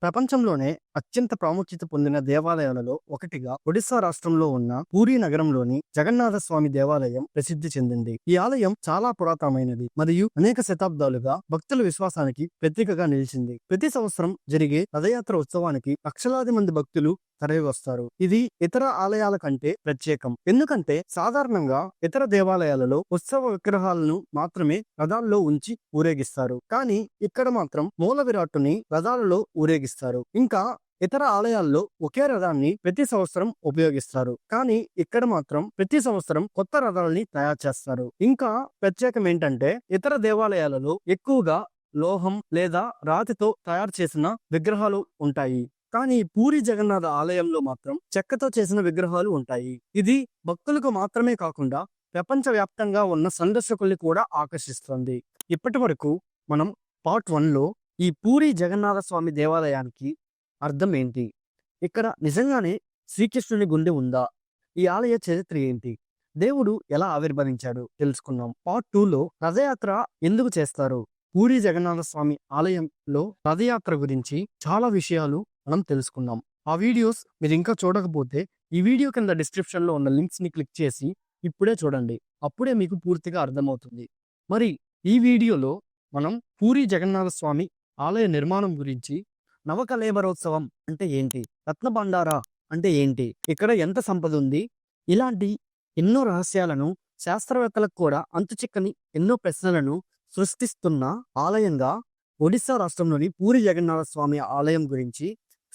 ప్రపంచంలోనే అత్యంత ప్రాముఖ్యత పొందిన దేవాలయాలలో ఒకటిగా ఒడిశా రాష్ట్రంలో ఉన్న పూరీ నగరంలోని జగన్నాథ స్వామి దేవాలయం ప్రసిద్ధి చెందింది. ఈ ఆలయం చాలా పురాతనమైనది మరియు అనేక శతాబ్దాలుగా భక్తుల విశ్వాసానికి ప్రతీకగా నిలిచింది. ప్రతి సంవత్సరం జరిగే రథయాత్ర ఉత్సవానికి లక్షలాది మంది భక్తులు తరలివస్తారు. ఇది ఇతర ఆలయాల కంటే ప్రత్యేకం, ఎందుకంటే సాధారణంగా ఇతర దేవాలయాలలో ఉత్సవ విగ్రహాలను మాత్రమే రథాల్లో ఉంచి ఊరేగిస్తారు. కానీ ఇక్కడ మాత్రం మూల విరాట్టుని రథాలలో ఊరేగిస్తారు. ఇంకా ఇతర ఆలయాల్లో ఒకే రథాన్ని ప్రతి సంవత్సరం ఉపయోగిస్తారు, కానీ ఇక్కడ మాత్రం ప్రతి సంవత్సరం కొత్త రథాలని తయారు చేస్తారు. ఇంకా ప్రత్యేకం ఏంటంటే ఇతర దేవాలయాలలో ఎక్కువగా లోహం లేదా రాతితో తయారు చేసిన విగ్రహాలు ఉంటాయి, కానీ పూరి జగన్నాథ ఆలయంలో మాత్రం చెక్కతో చేసిన విగ్రహాలు ఉంటాయి. ఇది భక్తులకు మాత్రమే కాకుండా ప్రపంచవ్యాప్తంగా ఉన్న సందర్శకుల్ని కూడా ఆకర్షిస్తుంది. ఇప్పటి వరకు మనం పార్ట్ 1లో ఈ పూరి జగన్నాథ స్వామి దేవాలయానికి అర్థం ఏంటి, ఇక్కడ నిజంగానే శ్రీకృష్ణుని గుండె ఉందా, ఈ ఆలయ చరిత్ర ఏంటి, దేవుడు ఎలా ఆవిర్భవించాడు తెలుసుకున్నాం. పార్ట్ 2లో రథయాత్ర ఎందుకు చేస్తారు, పూరి జగన్నాథ స్వామి ఆలయంలో రథయాత్ర గురించి చాలా విషయాలు మనం తెలుసుకున్నాం. ఆ వీడియోస్ మీరు ఇంకా చూడకపోతే ఈ వీడియో కింద డిస్క్రిప్షన్ లో ఉన్న లింక్స్ ని క్లిక్ చేసి ఇప్పుడే చూడండి, అప్పుడే మీకు పూర్తిగా అర్థమవుతుంది. మరి ఈ వీడియోలో మనం పూరి జగన్నాథ స్వామి ఆలయ నిర్మాణం గురించి, నవకళేబరోత్సవం అంటే ఏంటి, రత్నభండార అంటే ఏంటి, ఇక్కడ ఎంత సంపద ఉంది, ఇలాంటి ఎన్నో రహస్యాలను, శాస్త్రవేత్తలకు కూడా అంతుచిక్కని ఎన్నో ప్రశ్నలను సృష్టిస్తున్న ఆలయంగా ఒడిశా రాష్ట్రంలోని పూరి జగన్నాథ స్వామి ఆలయం గురించి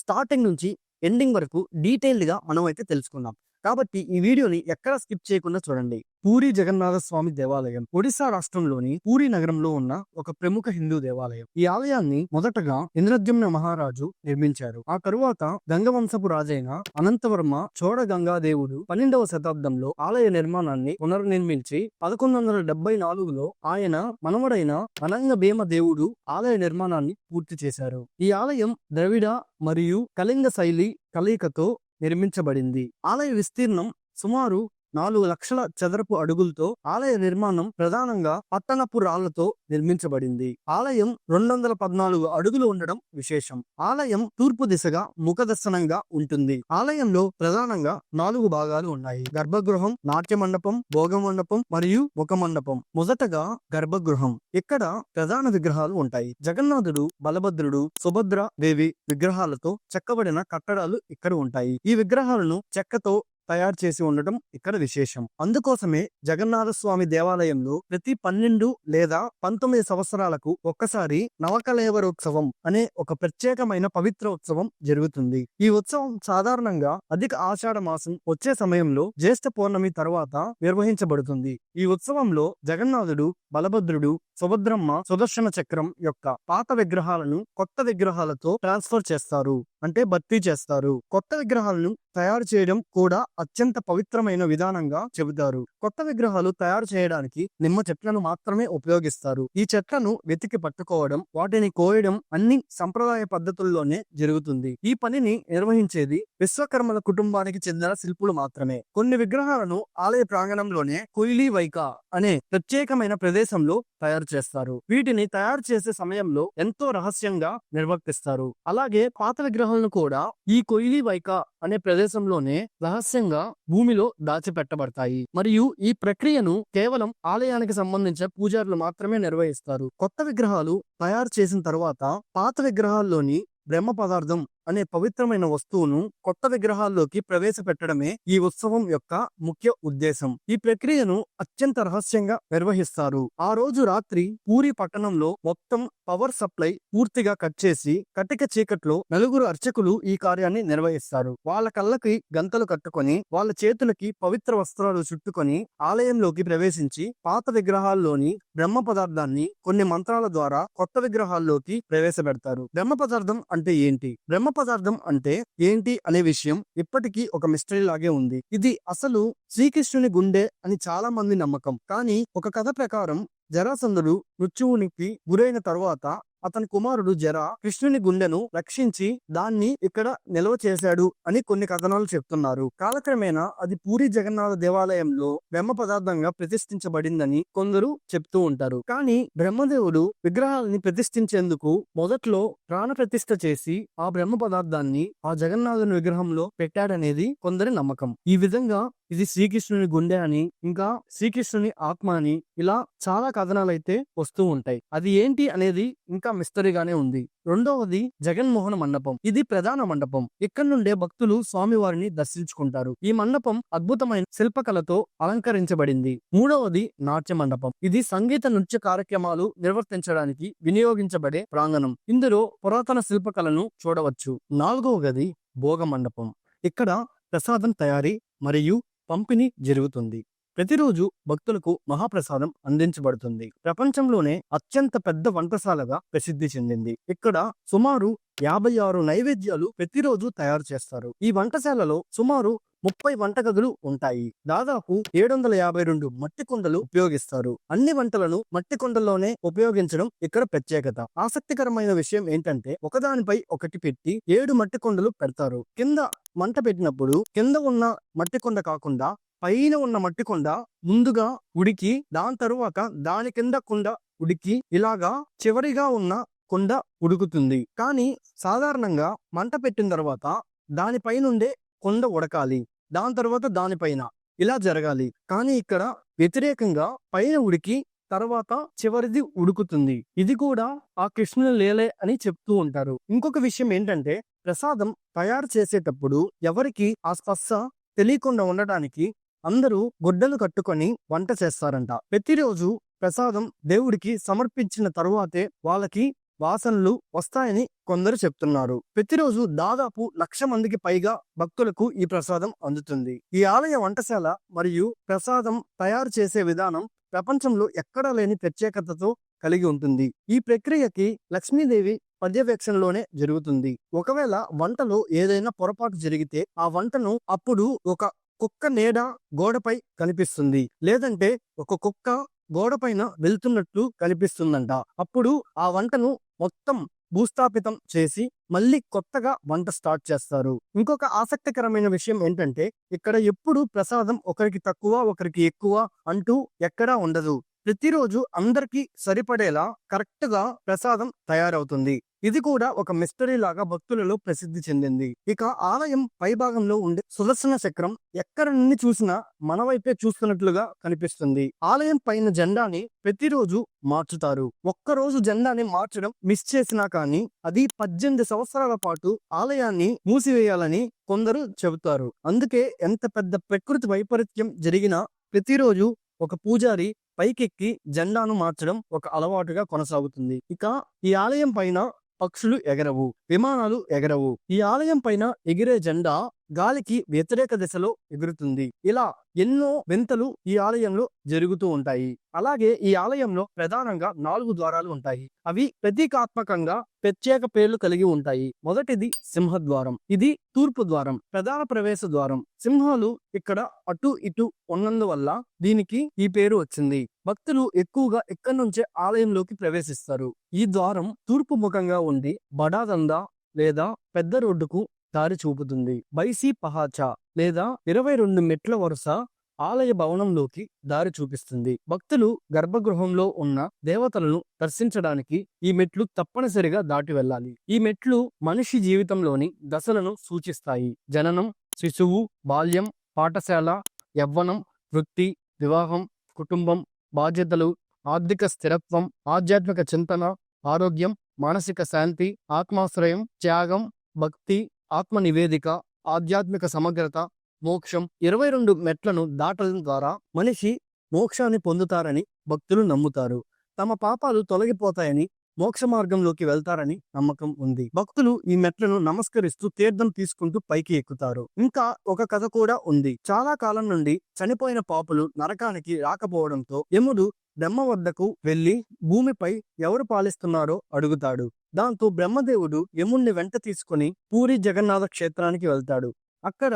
స్టార్టింగ్ నుంచి ఎండింగ్ వరకు డీటెయిల్డ్ గా మనం అయితే తెలుసుకుందాం. కాబట్టి ఈ వీడియోని ఎక్కడ స్కిప్ చేయకుండా చూడండి. పూరి జగన్నాథ స్వామి దేవాలయం ఒడిశా రాష్ట్రంలోని పూరి నగరంలో ఉన్న ఒక ప్రముఖ హిందూ దేవాలయం. ఈ ఆలయాన్ని మొదటగా ఇంద్రద్యుమ్న మహారాజు నిర్మించారు. ఆ తరువాత గంగవంశపు రాజైన అనంతవర్మ చోడగంగాదేవుడు 12వ శతాబ్దంలో ఆలయ నిర్మాణాన్ని పునర్నిర్మించి 1174లో ఆయన మనవడైన అనంగ భీమ దేవుడు ఆలయ నిర్మాణాన్ని పూర్తి చేశారు. ఈ ఆలయం ద్రవిడ మరియు కళింగ శైలి కలయికతో నిర్మించబడింది. ఆలయ విస్తీర్ణం సుమారు 4 లక్షల చదరపు అడుగులతో, ఆలయ నిర్మాణం ప్రధానంగా పట్టణపు రాళ్లతో నిర్మించబడింది. ఆలయం 214 అడుగులు ఉండడం విశేషం. ఆలయం తూర్పు దిశగా ముఖదర్శనంగా ఉంటుంది. ఆలయంలో ప్రధానంగా 4 భాగాలు ఉన్నాయి: గర్భగృహం, నాట్య మండపం, భోగ మండపం మరియు ముఖ మండపం. మొదటగా గర్భగృహం. ఇక్కడ ప్రధాన విగ్రహాలు ఉంటాయి. జగన్నాథుడు, బలభద్రుడు, సుభద్ర దేవి విగ్రహాలతో చెక్కబడిన కట్టడాలు ఇక్కడ ఉంటాయి. ఈ విగ్రహాలను చెక్కతో తయారు చేసి ఉండటం ఇక్కడ విశేషం. అందుకోసమే జగన్నాథ స్వామి దేవాలయంలో ప్రతి 12 లేదా 19 సంవత్సరాలకు ఒక్కసారి నవకళేబరోత్సవం అనే ఒక ప్రత్యేకమైన పవిత్ర ఉత్సవం జరుగుతుంది. ఈ ఉత్సవం సాధారణంగా అధిక ఆషాఢ మాసం వచ్చే సమయంలో జ్యేష్ఠ పౌర్ణమి తర్వాత నిర్వహించబడుతుంది. ఈ ఉత్సవంలో జగన్నాథుడు, బలభద్రుడు, సుభద్రమ్మ సుదర్శన చక్రం యొక్క పాత విగ్రహాలను కొత్త విగ్రహాలతో ట్రాన్స్ఫర్ చేస్తారు, అంటే భర్తీ చేస్తారు. కొత్త విగ్రహాలను తయారు చేయడం కూడా అత్యంత పవిత్రమైన విధానంగా చెబుతారు. కొత్త విగ్రహాలు తయారు చేయడానికి నిమ్మ చెట్లను మాత్రమే ఉపయోగిస్తారు. ఈ చెట్లను వెతికి పట్టుకోవడం, వాటిని కోయడం అన్ని సంప్రదాయ పద్ధతుల్లోనే జరుగుతుంది. ఈ పనిని నిర్వహించేది విశ్వకర్మల కుటుంబానికి చెందిన శిల్పులు మాత్రమే. కొన్ని విగ్రహాలను ఆలయ ప్రాంగణంలోనే కొయిలీ వైకా అనే ప్రత్యేకమైన ప్రదేశంలో తయారు చేస్తారు. వీటిని తయారు చేసే సమయంలో ఎంతో రహస్యంగా నిర్వర్తిస్తారు. అలాగే పాత విగ్రహాలను కూడా ఈ కొయిలీ వైకా అనే ప్రదేశంలోనే రహస్యంగా భూమిలో దాచిపెట్టబడతాయి. మరియు ఈ ప్రక్రియను కేవలం ఆలయానికి సంబంధించిన పూజారులు మాత్రమే నిర్వహిస్తారు. కొత్త విగ్రహాలు తయారు చేసిన తర్వాత పాత విగ్రహాల్లోని బ్రహ్మ పదార్థం అనే పవిత్రమైన వస్తువును కొత్త విగ్రహాల్లోకి ప్రవేశపెట్టడమే ఈ ఉత్సవం యొక్క ముఖ్య ఉద్దేశం. ఈ ప్రక్రియను అత్యంత రహస్యంగా నిర్వహిస్తారు. ఆ రోజు రాత్రి పూరి పట్టణంలో మొత్తం పవర్ సప్లై పూర్తిగా కట్ చేసి కటిక చీకట్లో 4 అర్చకులు ఈ కార్యాన్ని నిర్వహిస్తారు. వాళ్ళ కళ్ళకి గంతలు కట్టుకొని, వాళ్ళ చేతులకి పవిత్ర వస్త్రాలు చుట్టుకొని ఆలయంలోకి ప్రవేశించి పాత విగ్రహాల్లోని బ్రహ్మ పదార్థాన్ని కొన్ని మంత్రాల ద్వారా కొత్త విగ్రహాల్లోకి ప్రవేశపెడతారు. బ్రహ్మ పదార్థం అంటే ఏంటి, బ్రహ్మ పదార్థం అంటే ఏంటి అనే విషయం ఇప్పటికీ ఒక మిస్టరీ లాగే ఉంది. ఇది అసలు శ్రీకృష్ణుని గుండె అని చాలా మంది నమ్మకం. కానీ ఒక కథ ప్రకారం జరాసంధుడు మృత్యువునికి గురైన తరువాత అతని కుమారుడు జర కృష్ణుని గుండెను రక్షించి దాన్ని ఇక్కడ నిల్వ చేశాడు అని కొన్ని కథనాలు చెప్తున్నారు. కాలక్రమేణా అది పూరి జగన్నాథ దేవాలయంలో బ్రహ్మ పదార్థంగా ప్రతిష్ఠించబడిందని కొందరు చెప్తూ ఉంటారు. కానీ బ్రహ్మదేవుడు విగ్రహాలని ప్రతిష్ఠించేందుకు మొదట్లో ప్రాణ ప్రతిష్ఠ చేసి ఆ బ్రహ్మ పదార్థాన్ని ఆ జగన్నాథుని విగ్రహంలో పెట్టాడనేది కొందరి నమ్మకం. ఈ విధంగా ఇది శ్రీకృష్ణుని గుండె అని, ఇంకా శ్రీకృష్ణుని ఆత్మ అని, ఇలా చాలా కథనాలైతే వస్తూ ఉంటాయి. అది ఏంటి అనేది ఇంకా మిస్టరీగానే ఉంది. రెండవది జగన్మోహన మండపం. ఇది ప్రధాన మండపం. ఇక్కడ నుండే భక్తులు స్వామివారిని దర్శించుకుంటారు. ఈ మండపం అద్భుతమైన శిల్పకళతో అలంకరించబడింది. మూడవది నాట్య మండపం. ఇది సంగీత నృత్య కార్యక్రమాలు నిర్వర్తించడానికి వినియోగించబడే ప్రాంగణం. ఇందులో పురాతన శిల్పకళను చూడవచ్చు. నాలుగవ గది భోగ మండపం. ఇక్కడ ప్రసాదం తయారీ మరియు పంపిణీ జరుగుతుంది. ప్రతిరోజు భక్తులకు మహాప్రసాదం అందించబడుతుంది. ప్రపంచంలోనే అత్యంత పెద్ద వంటశాలగా ప్రసిద్ధి చెందింది. ఇక్కడ సుమారు 56 నైవేద్యాలు ప్రతిరోజు తయారు చేస్తారు. ఈ వంటశాలలో సుమారు 30 వంటగదులు ఉంటాయి. దాదాపు 752 మట్టి కుండలు ఉపయోగిస్తారు. అన్ని వంటలను మట్టి కుండల్లోనే ఉపయోగించడం ఇక్కడ ప్రత్యేకత. ఆసక్తికరమైన విషయం ఏంటంటే ఒకదానిపై ఒకటి పెట్టి 7 మట్టి కుండలు పెడతారు. కింద మంట పెట్టినప్పుడు కింద ఉన్న మట్టి కుండ కాకుండా పైన ఉన్న మట్టి కుండ ముందుగా ఉడికి దాని తరువాత దాని కింద కుండ ఉడికి ఇలాగా చివరిగా ఉన్న కుండ ఉడుకుతుంది. కానీ సాధారణంగా మంట పెట్టిన తర్వాత దానిపైనుండే కుండ ఉడకాలి, దాని తర్వాత దానిపైన ఇలా జరగాలి. కానీ ఇక్కడ వ్యతిరేకంగా పైన ఉడికి తర్వాత చివరిది ఉడుకుతుంది. ఇది కూడా ఆ కృష్ణుని లీలే అని చెప్తూ ఉంటారు. ఇంకొక విషయం ఏంటంటే ప్రసాదం తయారు చేసేటప్పుడు ఎవరికి ఆ స్పర్శ తెలియకుండా ఉండటానికి అందరూ గుడ్డలు కట్టుకొని వంట చేస్తారంట. ప్రతిరోజు ప్రసాదం దేవుడికి సమర్పించిన తరువాతే వాళ్ళకి వాసనలు వస్తాయని కొందరు చెప్తున్నారు. ప్రతిరోజు దాదాపు 1,00,000 మందికి పైగా భక్తులకు ఈ ప్రసాదం అందుతుంది. ఈ ఆలయ వంటశాల మరియు ప్రసాదం తయారు చేసే విధానం ప్రపంచంలో ఎక్కడా లేని ప్రత్యేకతతో కలిగి ఉంటుంది. ఈ ప్రక్రియకి లక్ష్మీదేవి పర్యవేక్షణలోనే జరుగుతుంది. ఒకవేళ వంటలో ఏదైనా పొరపాటు జరిగితే ఆ వంటను అప్పుడు ఒక కుక్క నీడ గోడపై కనిపిస్తుంది, లేదంటే ఒక కుక్క గోడపైన వెళ్తున్నట్లు కనిపిస్తుందంట. అప్పుడు ఆ వంటను మొత్తం భూస్థాపితం చేసి మళ్ళీ కొత్తగా వంట స్టార్ట్ చేస్తారు. ఇంకొక ఆసక్తికరమైన విషయం ఏంటంటే ఇక్కడ ఎప్పుడు ప్రసాదం ఒకరికి తక్కువ ఒకరికి ఎక్కువ అంటూ ఎక్కడా ఉండదు. ప్రతిరోజు అందరికీ సరిపడేలా కరెక్ట్ గా ప్రసాదం తయారవుతుంది. ఇది కూడా ఒక మిస్టరీ లాగా భక్తులలో ప్రసిద్ధి చెందింది. ఇక ఆలయం పైభాగంలో ఉండే సుదర్శన చక్రం ఎక్కడ నుండి చూసినా మన వైపే చూస్తున్నట్లుగా కనిపిస్తుంది. ఆలయం పైన జెండాని ప్రతిరోజు మార్చుతారు. ఒక్కరోజు జెండాని మార్చడం మిస్ చేసినా కానీ అది 18 సంవత్సరాల పాటు ఆలయాన్ని మూసివేయాలని కొందరు చెబుతారు. అందుకే ఎంత పెద్ద ప్రకృతి వైపరీత్యం జరిగినా ప్రతిరోజు ఒక పూజారి పైకెక్కి జెండాను మార్చడం ఒక అలవాటుగా కొనసాగుతుంది. ఇక ఈ ఆలయం పైన పక్షులు ఎగరవు, విమానాలు ఎగరవు. ఈ ఆలయం పైన ఎగిరే జెండా గాలికి వ్యతిరేక దిశలో ఎగురుతుంది. ఇలా ఎన్నో వింతలు ఈ ఆలయంలో జరుగుతూ ఉంటాయి. అలాగే ఈ ఆలయంలో ప్రధానంగా 4 ద్వారాలు ఉంటాయి. అవి ప్రతీకాత్మకంగా ప్రత్యేక పేర్లు కలిగి ఉంటాయి. మొదటిది సింహద్వారం. ఇది తూర్పు ద్వారం, ప్రధాన ప్రవేశ ద్వారం. సింహాలు ఇక్కడ అటు ఇటు ఉన్నందువల్ల దీనికి ఈ పేరు వచ్చింది. భక్తులు ఎక్కువగా ఇక్కడి నుంచే ఆలయంలోకి ప్రవేశిస్తారు. ఈ ద్వారం తూర్పు ముఖంగా ఉండి బడాదందా లేదా పెద్ద రోడ్డుకు దారి చూపుతుంది. బైసీ పహాచా లేదా 22 మెట్ల వరుస ఆలయ భవనంలోకి దారి చూపిస్తుంది. భక్తులు గర్భగృహంలో ఉన్న దేవతలను దర్శించడానికి ఈ మెట్లు తప్పనిసరిగా దాటి వెళ్ళాలి. ఈ మెట్లు మనిషి జీవితంలోని దశలను సూచిస్తాయి. జననం, శిశువు, బాల్యం, పాఠశాల, యవ్వనం, వృత్తి, వివాహం, కుటుంబం, బాధ్యతలు, ఆర్థిక స్థిరత్వం, ఆధ్యాత్మిక చింతన, ఆరోగ్యం, మానసిక శాంతి, ఆత్మాశ్రయం, త్యాగం, భక్తి, ఆత్మ నివేదిక, ఆధ్యాత్మిక సమగ్రత, మోక్షం. 22 మెట్లను దాటడం ద్వారా మనిషి మోక్షాన్ని పొందుతారని భక్తులు నమ్ముతారు. తమ పాపాలు తొలగిపోతాయని, మోక్ష మార్గంలోకి వెళ్తారని నమ్మకం ఉంది. భక్తులు ఈ మెట్లను నమస్కరిస్తూ తీర్థం తీసుకుంటూ పైకి ఎక్కుతారు. ఇంకా ఒక కథ కూడా ఉంది. చాలా కాలం నుండి చనిపోయిన పాపులు నరకానికి రాకపోవడంతో యముడు బ్రహ్మ వద్దకు వెళ్లి భూమిపై ఎవరు పాలిస్తున్నారో అడుగుతాడు. దాంతో బ్రహ్మదేవుడు యముణ్ణి వెంట తీసుకుని పూరి జగన్నాథ క్షేత్రానికి వెళ్తాడు. అక్కడ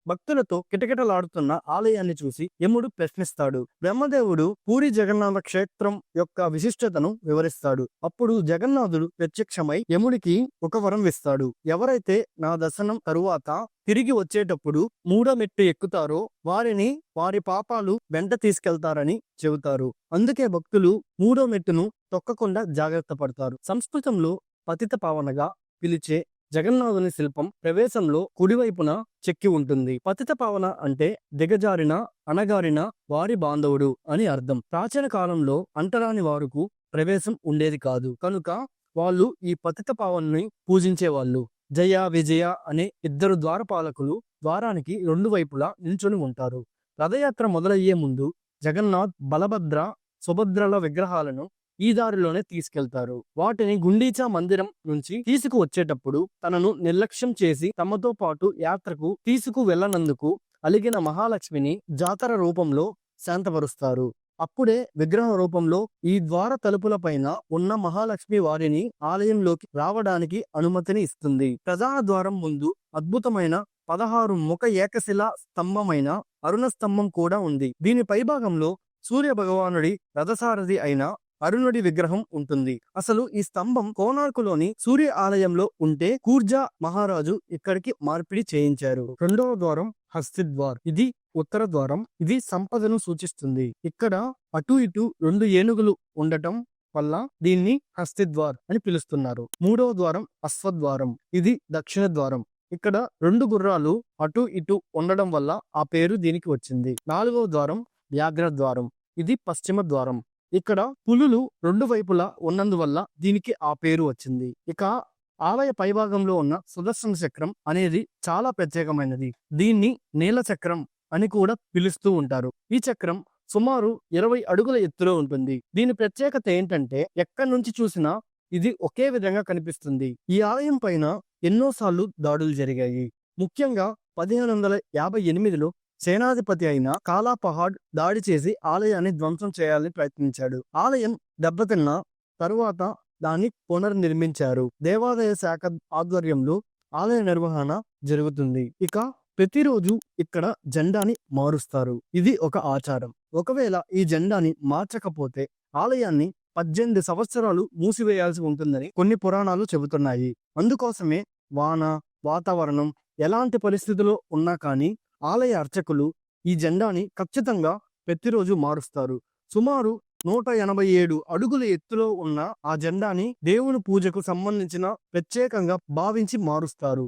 భక్తులతో కిటకిటలాడుతున్న ఆలయాన్ని చూసి యముడు ప్రశ్నిస్తాడు. బ్రహ్మదేవుడు పూరి జగన్నాథ క్షేత్రం యొక్క విశిష్టతను వివరిస్తాడు. అప్పుడు జగన్నాథుడు ప్రత్యక్షమై యముడికి ఒక వరం ఇస్తాడు. ఎవరైతే నా దర్శనం తరువాత తిరిగి వచ్చేటప్పుడు మూడో మెట్టు ఎక్కుతారో వారిని వారి పాపాలు వెంట తీసుకెళ్తారని చెబుతారు. అందుకే భక్తులు మూడో మెట్టును తొక్కకుండా జాగ్రత్త పడతారు. సంస్కృతంలో పతిత పావనగా పిలిచే జగన్నాథుని శిల్పం ప్రవేశంలో కుడివైపున చెక్కి ఉంటుంది. పతిత పావన అంటే దిగజారిన, అణగారిన వారి బాంధవుడు అని అర్థం. ప్రాచీన కాలంలో అంటరాని వారుకు ప్రవేశం ఉండేది కాదు కనుక వాళ్ళు ఈ పతిత పావనని పూజించేవాళ్ళు. జయ, విజయ అనే ఇద్దరు ద్వారపాలకులు ద్వారానికి రెండు వైపులా నిల్చొని ఉంటారు. రథయాత్ర మొదలయ్యే ముందు జగన్నాథ్, బలభద్ర, సుభద్రల విగ్రహాలను ఈ దారిలోనే తీసుకెళ్తారు. వాటిని గుండీచా మందిరం నుంచి తీసుకువచ్చేటప్పుడు తనను నిర్లక్ష్యం చేసి తమతో పాటు యాత్రకు తీసుకు వెళ్లనందుకు అలిగిన మహాలక్ష్మిని జాతర రూపంలో శాంతపరుస్తారు. అప్పుడే విగ్రహ రూపంలో ఈ ద్వార తలుపుల పైన ఉన్న మహాలక్ష్మి వారిని ఆలయంలోకి రావడానికి అనుమతిని ఇస్తుంది. ప్రధాన ద్వారం ముందు అద్భుతమైన 16 ముఖ ఏకశిలా స్తంభమైన అరుణ స్తంభం కూడా ఉంది. దీని పైభాగంలో సూర్య భగవానుడి రథసారథి అయిన అరుణుడి విగ్రహం ఉంటుంది. అసలు ఈ స్తంభం కోణార్కులోని సూర్య ఆలయంలో ఉంటే కూర్జా మహారాజు ఇక్కడికి మార్పిడి చేయించారు. రెండవ ద్వారం హస్తిద్వార్. ఇది ఉత్తర ద్వారం. ఇది సంపదను సూచిస్తుంది. ఇక్కడ అటు ఇటు 2 ఏనుగులు ఉండటం వల్ల దీన్ని హస్తిద్వార్ అని పిలుస్తున్నారు. మూడవ ద్వారం అశ్వద్వారం. ఇది దక్షిణ ద్వారం. ఇక్కడ 2 గుర్రాలు అటు ఇటు ఉండడం వల్ల ఆ పేరు దీనికి వచ్చింది. నాలుగవ ద్వారం వ్యాఘ్రద్వారం. ఇది పశ్చిమ ద్వారం. ఇక్కడ పులులు 2 వైపులా ఉన్నందువల్ల దీనికి ఆ పేరు వచ్చింది. ఇక ఆలయ పైభాగంలో ఉన్న సుదర్శన చక్రం అనేది చాలా ప్రత్యేకమైనది. దీన్ని నీల చక్రం అని కూడా పిలుస్తూ ఉంటారు. ఈ చక్రం సుమారు 20 అడుగుల ఎత్తులో ఉంటుంది. దీని ప్రత్యేకత ఏంటంటే ఎక్కడి నుంచి చూసినా ఇది ఒకే విధంగా కనిపిస్తుంది. ఈ ఆలయం పైన ఎన్నోసార్లు దాడులు జరిగాయి. ముఖ్యంగా 1558లో సేనాధిపతి అయిన కాలా పహాడ్ దాడి చేసి ఆలయాన్ని ధ్వంసం చేయాలని ప్రయత్నించాడు. ఆలయం దెబ్బతిన్న తరువాత దాన్ని పునర్నిర్మించారు. దేవాదాయ శాఖ ఆధ్వర్యంలో ఆలయ నిర్వహణ జరుగుతుంది. ఇక ప్రతిరోజు ఇక్కడ జెండాని మారుస్తారు. ఇది ఒక ఆచారం. ఒకవేళ ఈ జెండాని మార్చకపోతే ఆలయాన్ని 18 సంవత్సరాలు మూసివేయాల్సి ఉంటుందని కొన్ని పురాణాలు చెబుతున్నాయి. అందుకోసమే వాన, వాతావరణం ఎలాంటి పరిస్థితుల్లో ఉన్నా కానీ ఆలయ అర్చకులు ఈ జెండాని ఖచ్చితంగా ప్రతిరోజు మారుస్తారు. సుమారు 187 అడుగుల ఎత్తులో ఉన్న ఆ జెండాని దేవుని పూజకు సంబంధించిన ప్రత్యేకంగా భావించి మారుస్తారు.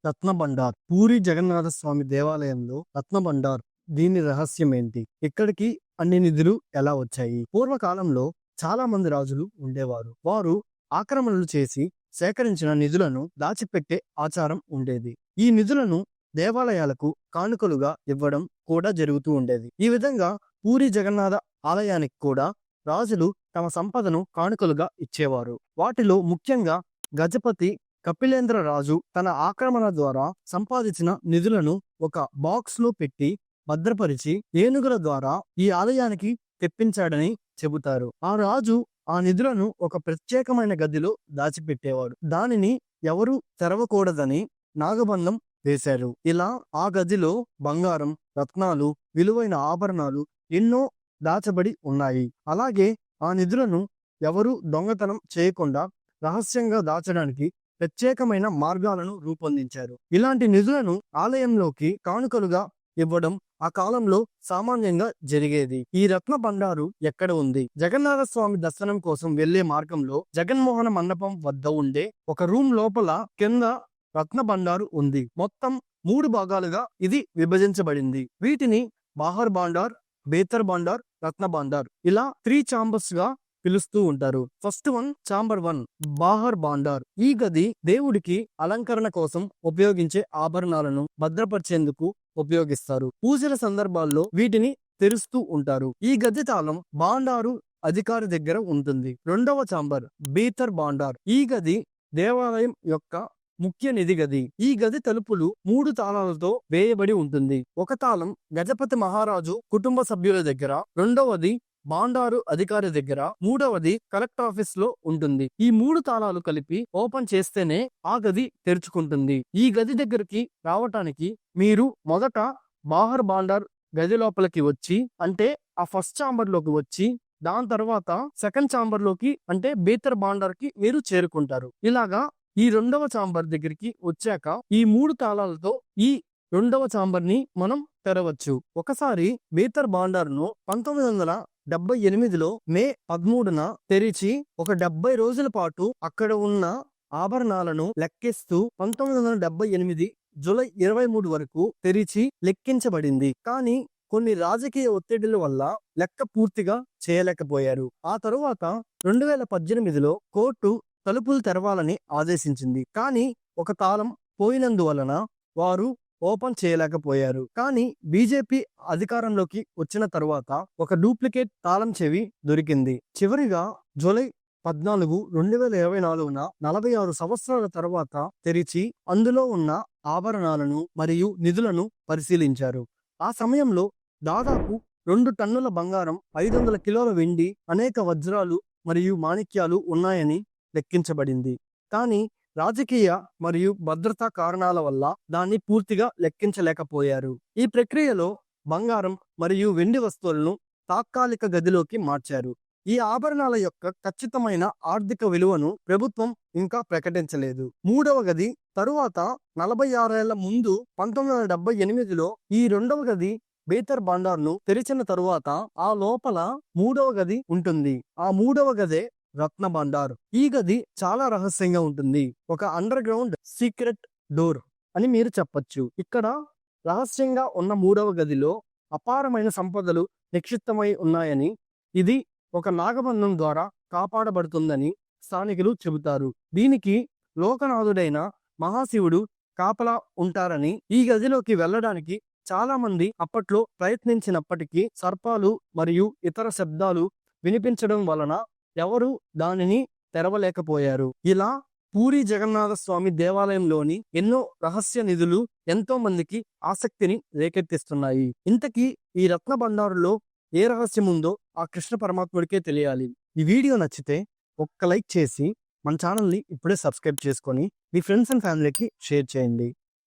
రత్నభండార్. పూరి జగన్నాథ స్వామి దేవాలయంలో రత్నభండార్. దీని రహస్యం ఏంటి? ఇక్కడికి అన్ని నిధులు ఎలా వచ్చాయి? పూర్వకాలంలో చాలా మంది రాజులు ఉండేవారు. వారు ఆక్రమణలు చేసి సేకరించిన నిధులను దాచిపెట్టే ఆచారం ఉండేది. ఈ నిధులను దేవాలయాలకు కానుకలుగా ఇవ్వడం కూడా జరుగుతూ ఉండేది. ఈ విధంగా పూరి జగన్నాథ ఆలయానికి కూడా రాజులు తమ సంపదను కానుకలుగా ఇచ్చేవారు. వాటిలో ముఖ్యంగా గజపతి కపిలేంద్ర రాజు తన ఆక్రమణ ద్వారా సంపాదించిన నిధులను ఒక బాక్స్ లో పెట్టి భద్రపరిచి ఏనుగుల ద్వారా ఈ ఆలయానికి తెప్పించాడని చెబుతారు. ఆ రాజు ఆ నిధులను ఒక ప్రత్యేకమైన గదిలో దాచిపెట్టేవాడు. దానిని ఎవరు తెరవకూడదని నాగబంధం వేశారు. ఇలా ఆ గదిలో బంగారం, రత్నాలు, విలువైన ఆభరణాలు ఎన్నో దాచబడి ఉన్నాయి. అలాగే ఆ నిధులను ఎవరు దొంగతనం చేయకుండా రహస్యంగా దాచడానికి ప్రత్యేకమైన మార్గాలను రూపొందించారు. ఇలాంటి నిధులను ఆలయంలోకి కానుకలుగా ఇవ్వడం ఆ కాలంలో సామాన్యంగా జరిగేది. ఈ రత్న భండారు ఎక్కడ ఉంది? జగన్నాథ స్వామి దర్శనం కోసం వెళ్లే మార్గంలో జగన్మోహన మండపం వద్ద ఉండే ఒక రూమ్ లోపల కింద రత్న భండారు ఉంది. మొత్తం 3 భాగాలుగా ఇది విభజించబడింది. వీటిని బాహర్ భాండార్, బేతర్ భాండార్, రత్న భాండార్ ఇలా 3 ఛాంబర్స్ గా పిలుస్తూ ఉంటారు. First one chamber 1 బాహర్ భాండార్. ఈ గది దేవుడికి అలంకరణ కోసం ఉపయోగించే ఆభరణాలను భద్రపరిచేందుకు ఉపయోగిస్తారు. పూజల సందర్భాల్లో వీటిని తెరుస్తూ ఉంటారు. ఈ గది తాళం భాండారు అధికారి దగ్గర ఉంటుంది. రెండవ ఛాంబర్ బేతర్ భాండార్. ఈ గది దేవాలయం యొక్క ముఖ్య నిధి గది. ఈ గది తలుపులు 3 తాళాలతో వేయబడి ఉంటుంది. ఒక తాళం గజపతి మహారాజు కుటుంబ సభ్యుల దగ్గర, రెండవది బాండారు అధికారి దగ్గర, మూడవది కలెక్టర్ ఆఫీస్ లో ఉంటుంది. ఈ 3 తాళాలు కలిపి ఓపెన్ చేస్తేనే ఆ గది తెరుచుకుంటుంది. ఈ గది దగ్గరికి రావటానికి మీరు మొదట బాహర్ బాండార్ గది లోపలికి వచ్చి, అంటే ఆ ఫస్ట్ ఛాంబర్ లోకి వచ్చి, దాని తర్వాత సెకండ్ ఛాంబర్ లోకి, అంటే బేతర్ బాండార్ కి మీరు చేరుకుంటారు. ఇలాగా ఈ 2వ ఛాంబర్ దగ్గరికి వచ్చాక ఈ 3 తాళాలతో ఈ 2వ ఛాంబర్ ని మనం తెరవచ్చు. ఒకసారి బేతర్ బాండార్ ను 1978లో మే 13న తెరిచి ఒక 70 రోజుల పాటు అక్కడ ఉన్న ఆభరణాలను లెక్కిస్తూ 1978 జూలై 23 వరకు తెరిచి లెక్కించబడింది. కానీ కొన్ని రాజకీయ ఒత్తిడిల వల్ల లెక్క పూర్తిగా చేయలేకపోయారు. ఆ తరువాత 2018లో కోర్టు తలుపులు తెరవాలని ఆదేశించింది. కానీ ఒక తాళం పోయినందువలన వారు ఓపెన్ చేయలేకపోయారు. కానీ బీజేపీ అధికారంలోకి వచ్చిన తరువాత ఒక డూప్లికేట్ తాళం చెవి దొరికింది. చివరిగా జూలై 14, 2024న 46 సంవత్సరాల తర్వాత తెరిచి అందులో ఉన్న ఆభరణాలను మరియు నిధులను పరిశీలించారు. ఆ సమయంలో దాదాపు 2 టన్నుల బంగారం, 500 కిలోల వెండి, అనేక వజ్రాలు మరియు మాణిక్యాలు ఉన్నాయని లెక్కించబడింది. కానీ రాజకీయ మరియు భద్రతా కారణాల వల్ల దాన్ని పూర్తిగా లెక్కించలేకపోయారు. ఈ ప్రక్రియలో బంగారం మరియు వెండి వస్తువులను తాత్కాలిక గదిలోకి మార్చారు. ఈ ఆభరణాల యొక్క ఖచ్చితమైన ఆర్థిక విలువను ప్రభుత్వం ఇంకా ప్రకటించలేదు. 3వ గది తరువాత 46 ఏళ్ల ముందు 1978లో ఈ 2వ గది బేతర్ బాండార్ ను తెరిచిన తరువాత ఆ లోపల 3వ గది ఉంటుంది. ఆ 3వ గదే రత్న భాండార్. ఈ గది చాలా రహస్యంగా ఉంటుంది. ఒక అండర్ గ్రౌండ్ సీక్రెట్ డోర్ అని మీరు చెప్పొచ్చు. ఇక్కడ రహస్యంగా ఉన్న 3వ గదిలో అపారమైన సంపదలు నిక్షిప్తమై ఉన్నాయని, ఇది ఒక నాగబంధం ద్వారా కాపాడబడుతుందని స్థానికులు చెబుతారు. దీనికి లోకనాథుడైన మహాశివుడు కాపలా ఉంటారని, ఈ గదిలోకి వెళ్ళడానికి చాలా మంది అప్పట్లో ప్రయత్నించినప్పటికీ సర్పాలు మరియు ఇతర శబ్దాలు వినిపించడం వలన ఎవరు దానిని తెరవలేకపోయారు. ఇలా పూరి జగన్నాథ స్వామి దేవాలయంలోని ఎన్నో రహస్య నిధులు ఎంతో మందికి ఆసక్తిని రేకెత్తిస్తున్నాయి. ఇంతకీ ఈ రత్న బండారులో ఏ రహస్యం ఉందో ఆ కృష్ణ పరమాత్ముడికే తెలియాలి. ఈ వీడియో నచ్చితే ఒక్క లైక్ చేసి మన ఛానల్ని ఇప్పుడే సబ్స్క్రైబ్ చేసుకొని మీ ఫ్రెండ్స్ అండ్ ఫ్యామిలీకి షేర్ చేయండి.